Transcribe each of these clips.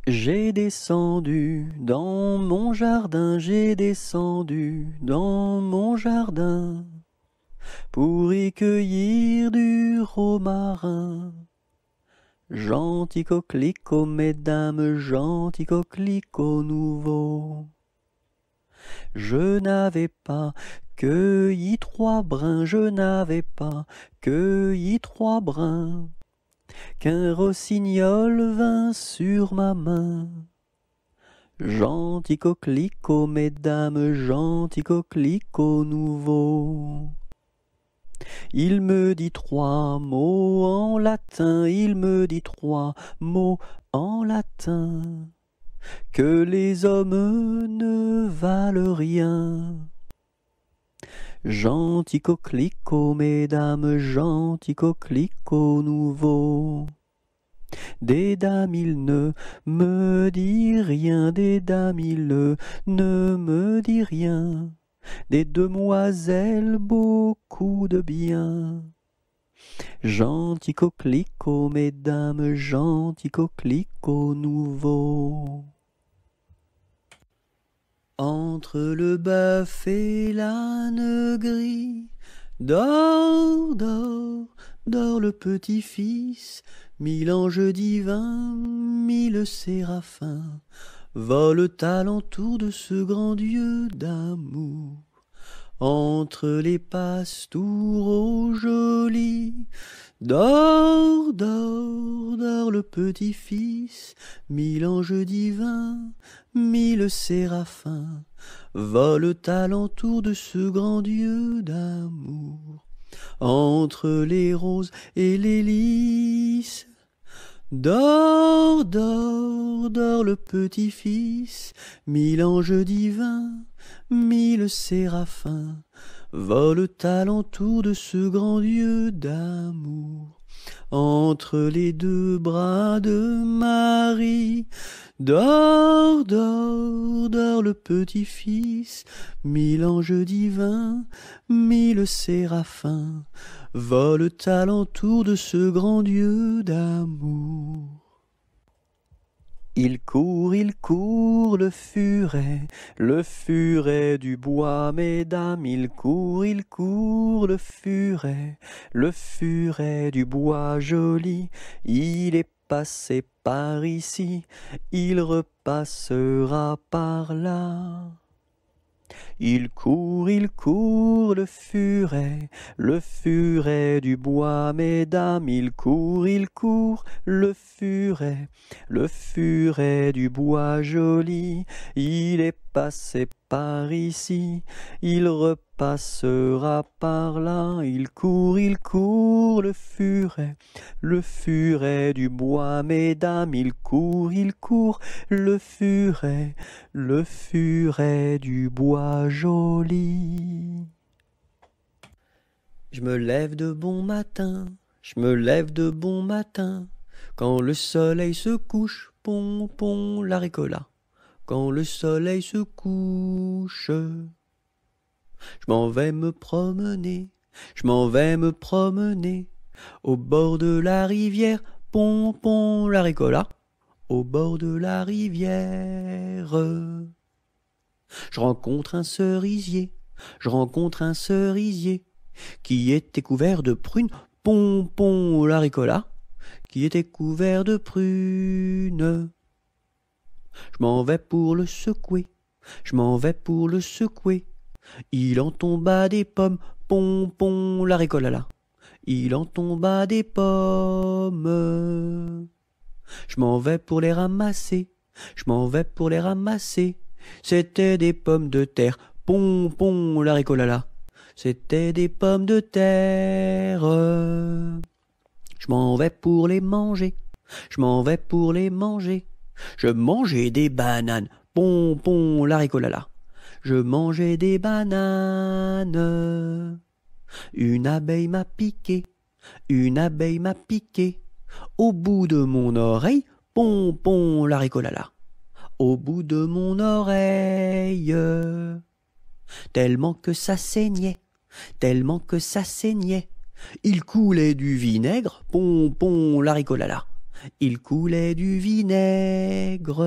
J'ai descendu dans mon jardin, j'ai descendu dans mon jardin pour y cueillir du romarin. Gentil coquelicot, mesdames, gentil coquelicot nouveau. Je n'avais pas cueilli 3 brins, je n'avais pas cueilli 3 brins, qu'un rossignol vint sur ma main. Gentil coquelicot, mesdames, gentil coquelicot nouveau. Il me dit 3 mots en latin, il me dit 3 mots en latin, que les hommes ne valent rien. Gentil coquelicot, mesdames, gentil coquelicot nouveau. Des dames il ne me dit rien, des dames il ne me dit rien, des demoiselles beaucoup de bien. Gentil coquelicot, mesdames, gentil coquelicot nouveau. Entre le bœuf et l'âne gris, dors, dors, dors le petit-fils, 1000 anges divins, 1000 séraphins, volent alentour de ce grand Dieu d'amour. Entre les pastoureaux jolis, dors, dors, dors le petit-fils, 1000 anges divins, 1000 séraphins, volent alentour de ce grand Dieu d'amour. Entre les roses et les lys, dors, dors, dors le petit-fils, 1000 anges divins, 1000 séraphins, volent alentour de ce grand Dieu d'amour. Entre les 2 bras de Marie, dors, dors, dors le petit-fils, 1000 anges divins, 1000 séraphins, volent alentour de ce grand Dieu d'amour. Il court, le furet du bois, mesdames, il court, le furet du bois joli, il est passé par ici, il repassera par là. Il court, le furet du bois, mesdames, il court, le furet du bois joli, il est passé par ici, il repassera par là. Il court, le furet du bois, mesdames, il court, le furet du bois joli. Je me lève de bon matin, quand le soleil se couche, pon, pon, la ricola. Quand le soleil se couche, je m'en vais me promener, au bord de la rivière, pon, pon, la ricola. Au bord de la rivière, je rencontre un cerisier, qui était couvert de prunes, pon, pon, la ricola, qui était couvert de prunes. Je m'en vais pour le secouer, il en tomba des pommes, pon, pon, la ricolala, il en tomba des pommes. Je m'en vais pour les ramasser, c'était des pommes de terre, pon, pon, la ricolala, c'était des pommes de terre. Je m'en vais pour les manger, je mangeais des bananes, pon, pon, la ricolala, je mangeais des bananes. Une abeille m'a piqué, au bout de mon oreille, pon, pon, la ricolala, au bout de mon oreille. Tellement que ça saignait, il coulait du vinaigre, pon, pon, la ricolala, il coulait du vinaigre.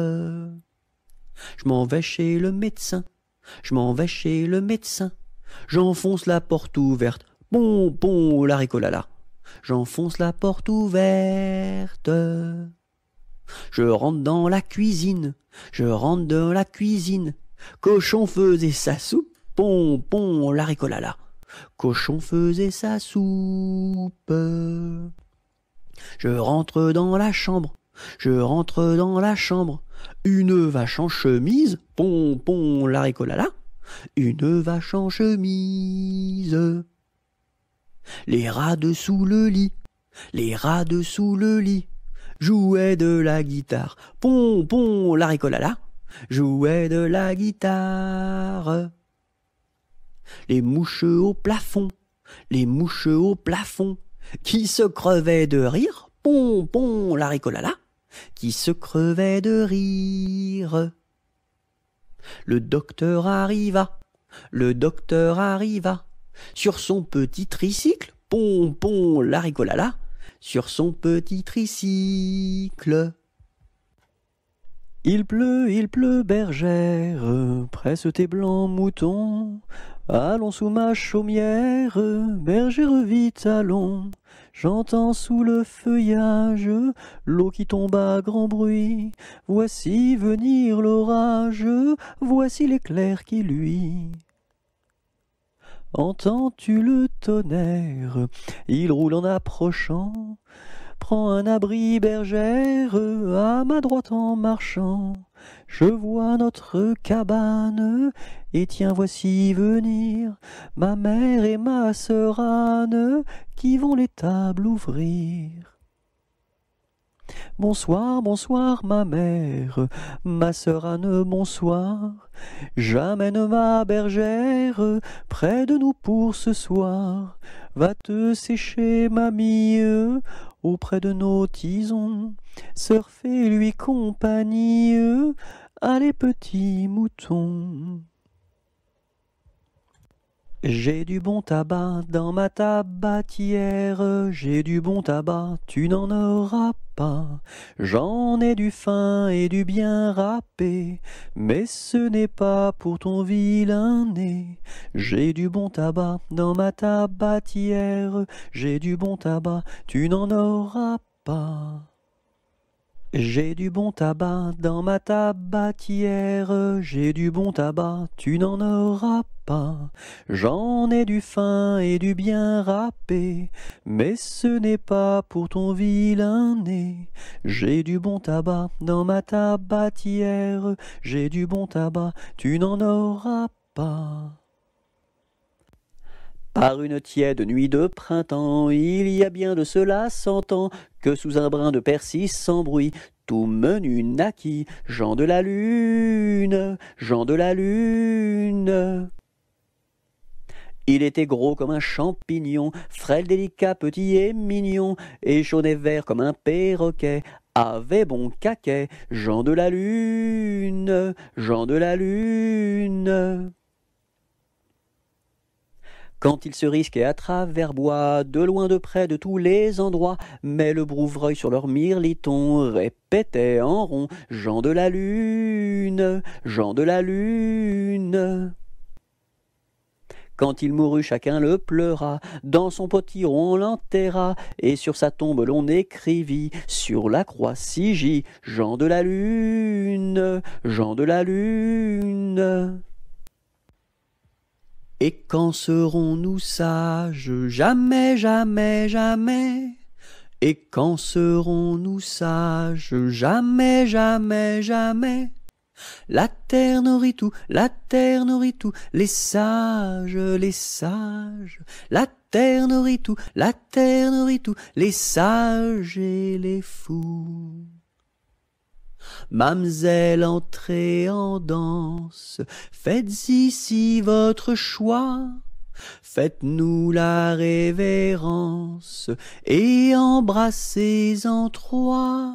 Je m'en vais chez le médecin, je m'en vais chez le médecin. J'enfonce la porte ouverte, pom, pom, laricolala. J'enfonce la porte ouverte. Je rentre dans la cuisine, je rentre dans la cuisine. Cochon faisait sa soupe, pom, pom, laricolala. Cochon faisait sa soupe. Je rentre dans la chambre, je rentre dans la chambre. Une vache en chemise, pom, pom, laricolala. Une vache en chemise. Les rats dessous le lit, les rats dessous le lit, jouaient de la guitare, pom, pom, laricolala, jouaient de la guitare. Les mouches au plafond, les mouches au plafond, qui se crevaient de rire, pom, pom, laricolala, qui se crevaient de rire. Le docteur arriva, le docteur arriva, sur son petit tricycle, pom, pom, laricolala, sur son petit tricycle. Il pleut, bergère, presse tes blancs moutons. Allons sous ma chaumière, bergère vite allons. J'entends sous le feuillage l'eau qui tombe à grand bruit. Voici venir l'orage, voici l'éclair qui luit. Entends-tu le tonnerre? Il roule en approchant. Prends un abri, bergère, à ma droite en marchant. Je vois notre cabane, et tiens voici venir ma mère et ma sœur Anne, qui vont les tables ouvrir. Bonsoir, bonsoir ma mère, ma sœur Anne, bonsoir. J'amène ma bergère près de nous pour ce soir. Va te sécher, mamie, auprès de nos tisons. Sœur, fais-lui compagnie, allez petits moutons. J'ai du bon tabac dans ma tabatière, j'ai du bon tabac, tu n'en auras pas. J'en ai du fin et du bien râpé, mais ce n'est pas pour ton vilain nez. J'ai du bon tabac dans ma tabatière, j'ai du bon tabac, tu n'en auras pas. J'ai du bon tabac dans ma tabatière, j'ai du bon tabac, tu n'en auras pas. J'en ai du fin et du bien râpé, mais ce n'est pas pour ton vilain nez. J'ai du bon tabac dans ma tabatière, j'ai du bon tabac, tu n'en auras pas. Par une tiède nuit de printemps, il y a bien de cela 100 ans, que sous un brin de persil sans bruit, tout menu naquit Jean de la Lune, Jean de la Lune. Il était gros comme un champignon, frêle, délicat, petit et mignon, et jaune et vert comme un perroquet, avait bon caquet, Jean de la Lune, Jean de la Lune. Quand il se risquait à travers bois, de loin de près de tous les endroits, mais le brouvreuil sur leur mirliton répétait en rond Jean de la Lune, Jean de la Lune. Quand il mourut, chacun le pleura, dans son potiron on l'enterra, et sur sa tombe l'on écrivit, sur la croix sigit Jean de la Lune, Jean de la Lune. Et quand serons-nous sages? Jamais, jamais, jamais. Et quand serons-nous sages? Jamais, jamais, jamais. La terre nourrit tout, la terre nourrit tout, les sages, les sages. La terre nourrit tout, la terre nourrit tout, les sages et les fous. Mamselle, entrez en danse, faites ici votre choix, faites-nous la révérence et embrassez en trois.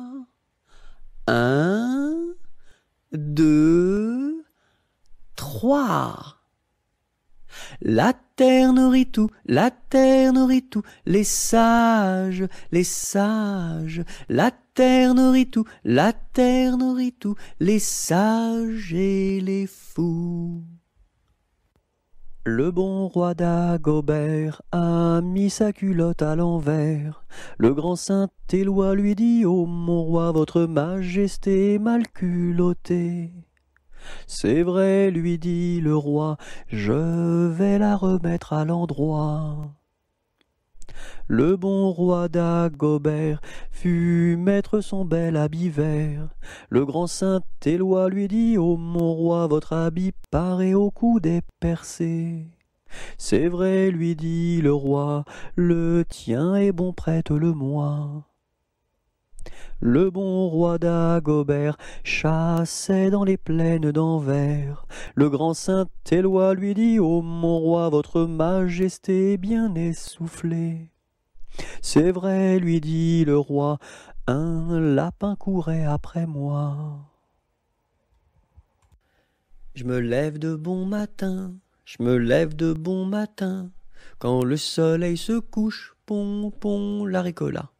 1, 2, 3. La terre nourrit tout, la terre nourrit tout, les sages, les sages. La terre nourrit tout, la terre nourrit tout, les sages et les fous. Le bon roi Dagobert a mis sa culotte à l'envers. Le grand Saint-Éloi lui dit: ô mon roi, votre majesté est mal culottée. C'est vrai, lui dit le roi, je vais la remettre à l'endroit. Le bon roi Dagobert fut mettre son bel habit vert. Le grand Saint-Éloi lui dit: ô mon roi, votre habit paraît au cou des percés. C'est vrai, lui dit le roi, le tien est bon, prête-le-moi. Le bon roi Dagobert chassait dans les plaines d'Anvers. Le grand Saint-Éloi lui dit: ô mon roi, votre majesté est bien essoufflée. C'est vrai, lui dit le roi, un lapin courait après moi. Je me lève de bon matin, je me lève de bon matin, quand le soleil se couche, pon, pon, l'haricola.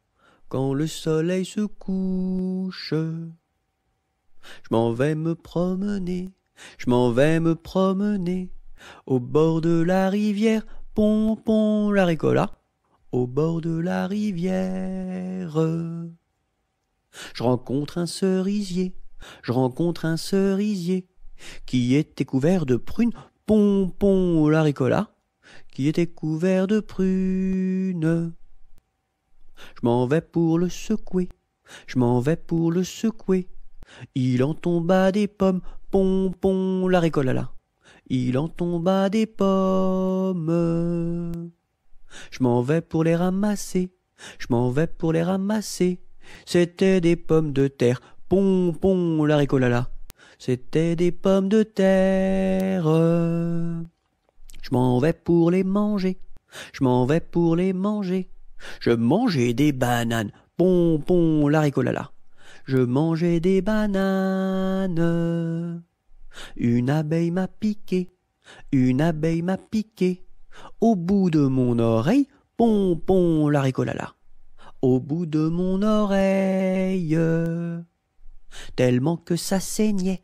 Quand le soleil se couche, je m'en vais me promener, je m'en vais me promener, au bord de la rivière, pon, pon, l'haricola. Au bord de la rivière, je rencontre un cerisier, je rencontre un cerisier, qui était couvert de prunes, pon, pon, l'haricola, qui était couvert de prunes. Je m'en vais pour le secouer, je m'en vais pour le secouer, il en tomba des pommes, pon, pon, l'haricola, il en tomba des pommes. Je m'en vais pour les ramasser, je m'en vais pour les ramasser. C'était des pommes de terre, pon, pon, l'haricola. C'était des pommes de terre. Je m'en vais pour les manger, je m'en vais pour les manger. Je mangeais des bananes, pon, pon, l'haricola. Je mangeais des bananes. Une abeille m'a piqué, une abeille m'a piqué. Au bout de mon oreille, pon, pon, l'haricola. Au bout de mon oreille, tellement que ça saignait,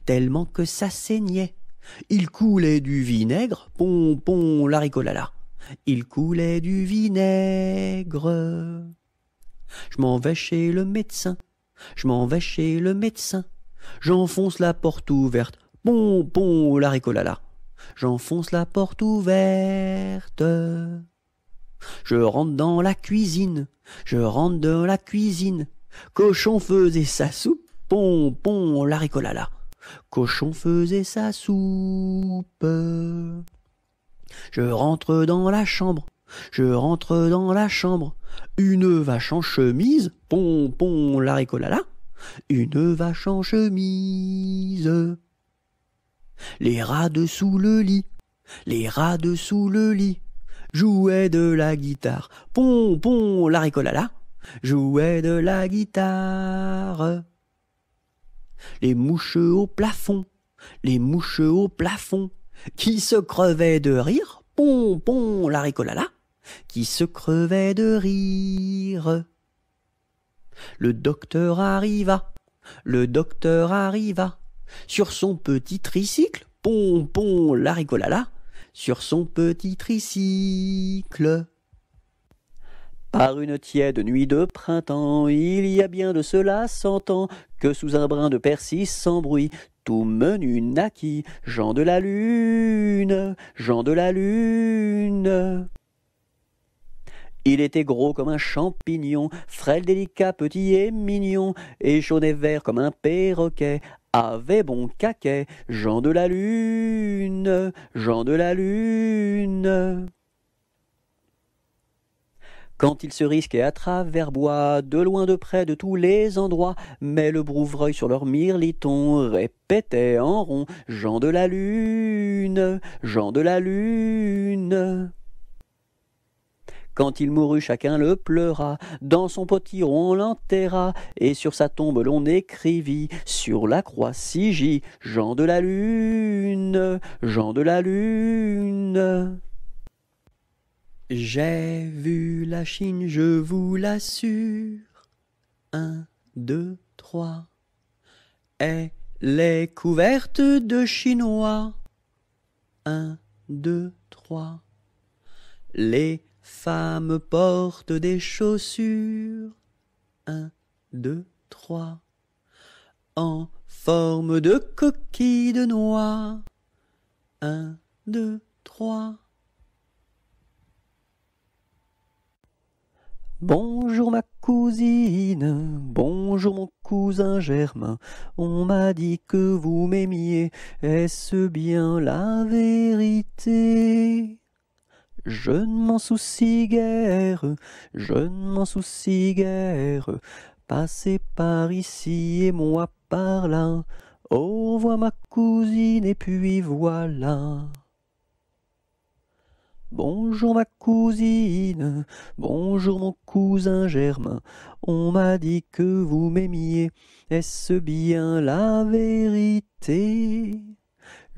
tellement que ça saignait. Il coulait du vinaigre, pon, pon, l'haricola. Il coulait du vinaigre. Je m'en vais chez le médecin, je m'en vais chez le médecin. J'enfonce la porte ouverte, pon, pon, l'haricola. J'enfonce la porte ouverte. Je rentre dans la cuisine, je rentre dans la cuisine. Cochon faisait sa soupe, pon, pon, l'haricola. Cochon faisait sa soupe. Je rentre dans la chambre, je rentre dans la chambre. Une vache en chemise, pon, pon, l'haricola. Une vache en chemise. Les rats dessous le lit, les rats dessous le lit, jouaient de la guitare, pon, pon, l'haricola, jouaient de la guitare. Les mouches au plafond, les mouches au plafond, qui se crevaient de rire, pon, pon, l'haricola, qui se crevaient de rire. Le docteur arriva, le docteur arriva, sur son petit tricycle, pon, pon, l'haricola, sur son petit tricycle. Par une tiède nuit de printemps, il y a bien de cela 100 ans, que sous un brin de persil sans bruit, tout menu naquit Jean de la Lune, Jean de la Lune. Il était gros comme un champignon, frêle, délicat, petit et mignon, et jaune et vert comme un perroquet, avait bon caquet, Jean de la Lune, Jean de la Lune. Quand il se risquait à travers bois, de loin de près de tous les endroits, mais le brouvreuil sur leur mirliton répétait en rond, Jean de la Lune, Jean de la Lune. Quand il mourut, chacun le pleura, dans son potiron on l'enterra, et sur sa tombe l'on écrivit, sur la croix sigit, Jean de la Lune, Jean de la Lune. J'ai vu la Chine, je vous l'assure, un 2, 3. Elle est couverte de chinois. 1, 2, 3. Les femmes portent des chaussures. 1, 2, 3. En forme de coquille de noix. 1, 2, 3. Bonjour ma cousine, bonjour mon cousin Germain, on m'a dit que vous m'aimiez, est-ce bien la vérité? Je ne m'en soucie guère, je ne m'en soucie guère, passez par ici et moi par là, au revoir ma cousine et puis voilà. Bonjour ma cousine, bonjour mon cousin Germain, on m'a dit que vous m'aimiez, est-ce bien la vérité?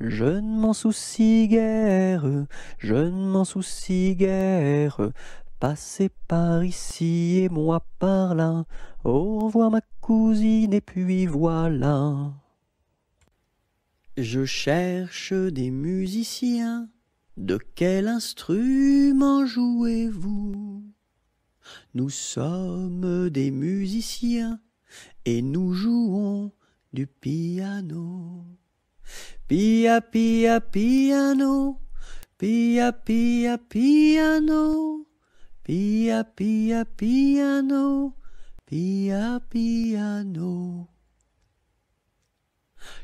Je ne m'en soucie guère, je ne m'en soucie guère, passez par ici et moi par là, au revoir ma cousine et puis voilà. Je cherche des musiciens. De quel instrument jouez-vous? Nous sommes des musiciens et nous jouons du piano. Pia pia piano, pia pia piano, pia pia piano, pia piano.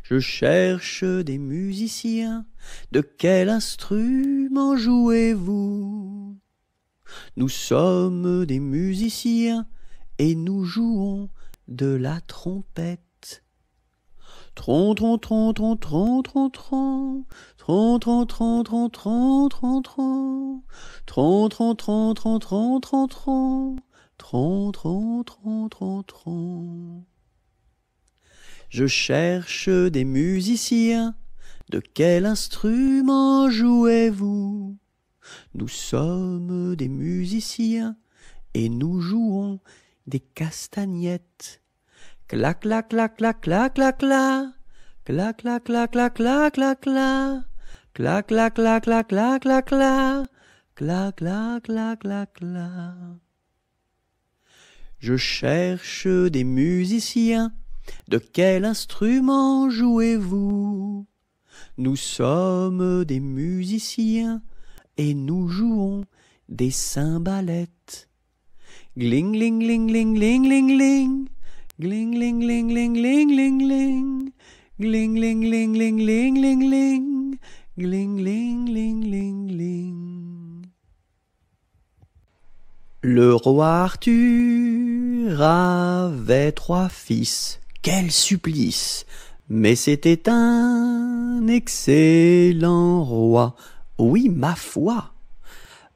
Je cherche des musiciens, de quel instrument jouez-vous? Nous sommes des musiciens et nous jouons de la trompette. Tron tron tron tron tron tron tron, tron tron tron tron tron tron tron, tron tron tron tron tron tron tron, tron tron tron tron tron. Je cherche des musiciens, de quel instrument jouez-vous? Nous sommes des musiciens et nous jouons des castagnettes. Clac clac clac clac clac clac clac, clac clac clac clac clac clac clac, clac clac clac clac clac clac clac, clac clac clac clac clac. Je cherche des musiciens. De quel instrument jouez-vous? Nous sommes des musiciens et nous jouons des cymbalettes. Gling ling ling ling ling ling ling, gling ling ling ling ling ling ling, gling ling ling ling ling ling ling, gling ling ling ling ling. Le roi Arthur avait 3 fils. Quel supplice! Mais c'était un excellent roi. Oui, ma foi!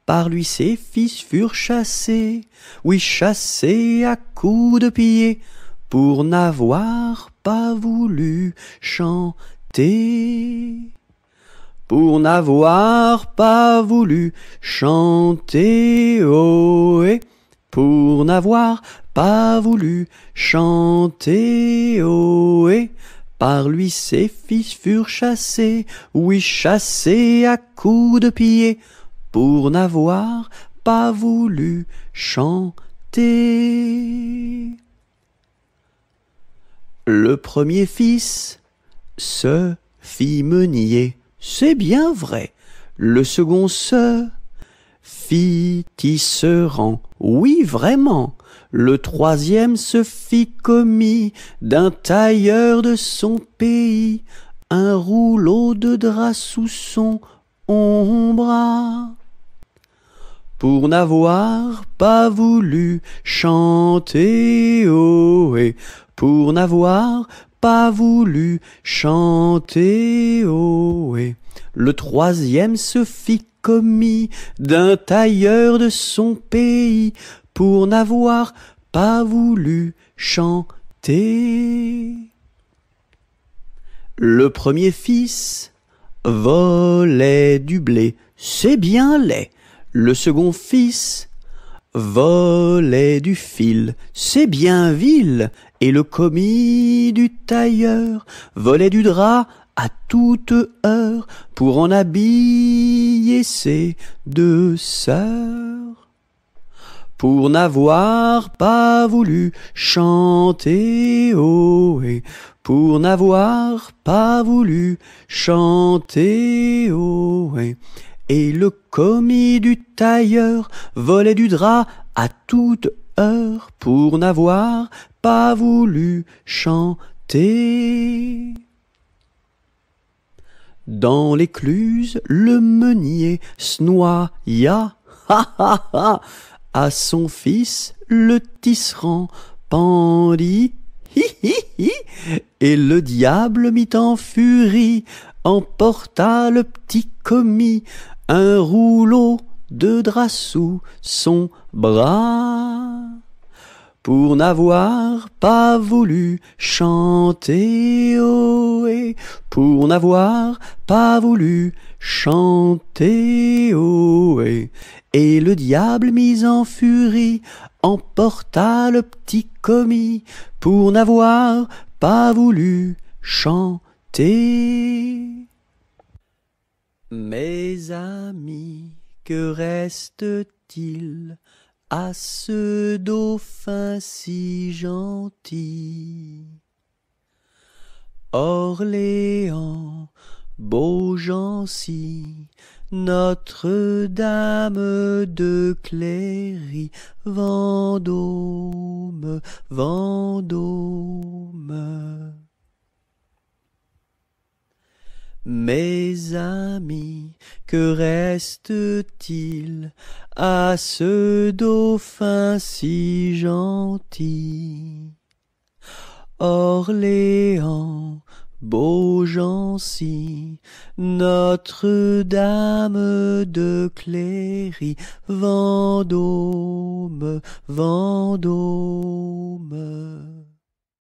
Par lui ses fils furent chassés, oui, chassés à coups de pied, pour n'avoir pas voulu chanter. Pour n'avoir pas voulu chanter, ohé, pour n'avoir pas voulu chanter, ohé. Par lui ses fils furent chassés, oui, chassés à coups de pied, pour n'avoir pas voulu chanter. Le premier fils se fit meunier, c'est bien vrai. Le second se fit tisserand, oui, vraiment. Le troisième se fit commis d'un tailleur de son pays, un rouleau de drap sous son ombre. Pour n'avoir pas voulu chanter, ohé, pour n'avoir pas voulu chanter, ohé. Le troisième se fit commis d'un tailleur de son pays, pour n'avoir pas voulu chanter. Le premier fils volait du blé, c'est bien laid. Le second fils volait du fil, c'est bien vil. Et le commis du tailleur volait du drap à toute heure pour en habiller ses deux sœurs. Pour n'avoir pas voulu chanter ohé, pour n'avoir pas voulu chanter ohé. Et le commis du tailleur volait du drap à toute heure pour n'avoir pas voulu chanter. Dans l'écluse, le meunier se noya, ha ha ha, à son fils le tisserand pendit, hi hi hi, et le diable mit en furie, emporta le petit commis, un rouleau de drap sous son bras. Pour n'avoir pas voulu chanter ohé, pour n'avoir pas voulu chanter ohé. Et le diable mis en furie emporta le petit commis pour n'avoir pas voulu chanter. Mes amis, que reste-t-il à ce dauphin si gentil? Orléans, Beaugency, Notre-Dame de Cléry, Vendôme, Vendôme. Mes amis, que reste-t-il à ce dauphin si gentil? Orléans, Beaugency, Notre-Dame de Cléry, Vendôme, Vendôme.